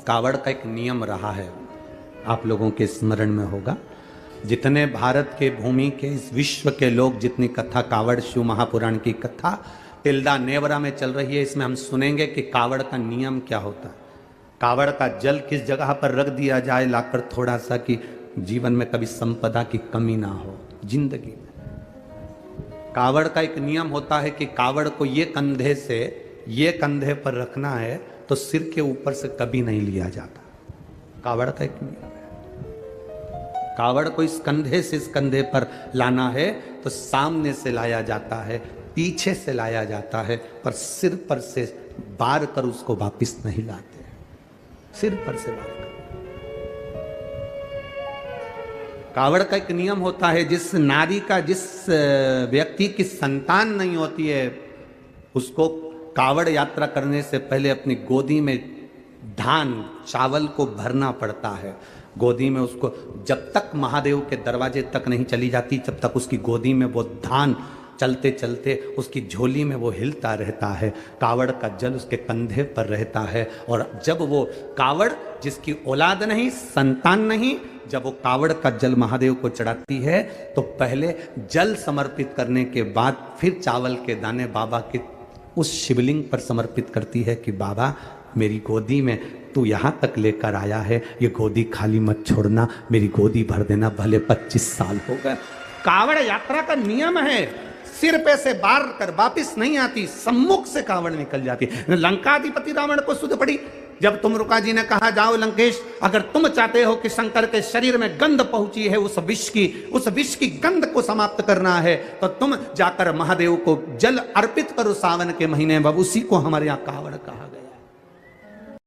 कावड़ का एक नियम रहा है, आप लोगों के स्मरण में होगा। जितने भारत के भूमि के इस विश्व के लोग जितनी कथा कावड़ शिव महापुराण की कथा तिल्दा नेवरा में चल रही है, इसमें हम सुनेंगे कि कावड़ का नियम क्या होता है। कावड़ का जल किस जगह पर रख दिया जाए लाकर थोड़ा सा, कि जीवन में कभी संपदा की कमी ना हो जिंदगी में। कावड़ का एक नियम होता है कि कावड़ को ये कंधे से ये कंधे पर रखना है तो सिर के ऊपर से कभी नहीं लिया जाता। कावड़ का एक नियम है। कावड़ को इस कंधे से इस कंधे पर लाना है तो सामने से लाया जाता है, पीछे से लाया जाता है, पर सिर पर से बार कर उसको वापिस नहीं लाते। सिर पर से बार कर। कावड़ का एक नियम होता है, जिस नारी का जिस व्यक्ति की संतान नहीं होती है उसको कावड़ यात्रा करने से पहले अपनी गोदी में धान चावल को भरना पड़ता है। गोदी में उसको जब तक महादेव के दरवाजे तक नहीं चली जाती जब तक उसकी गोदी में वो धान चलते चलते उसकी झोली में वो हिलता रहता है। कावड़ का जल उसके कंधे पर रहता है और जब वो कावड़ जिसकी औलाद नहीं संतान नहीं, जब वो कावड़ का जल महादेव को चढ़ाती है तो पहले जल समर्पित करने के बाद फिर चावल के दाने बाबा के उस शिवलिंग पर समर्पित करती है कि बाबा मेरी गोदी में तू यहाँ तक लेकर आया है, ये गोदी खाली मत छोड़ना, मेरी गोदी भर देना, भले 25 साल हो गए। कावड़ यात्रा का नियम है, सिर पे से बार कर वापिस नहीं आती, सम्मुख से कावड़ निकल जाती। लंकाधिपति रावण को सुध पड़ी जब तुमरुका जी ने कहा जाओ लंकेश, अगर तुम चाहते हो कि शंकर के शरीर में गंध पहुंची है उस विष की गंध को समाप्त करना है तो तुम जाकर महादेव को जल अर्पित करो सावन के महीने में। उसी को हमारे यहाँ कावड़ कहा गया।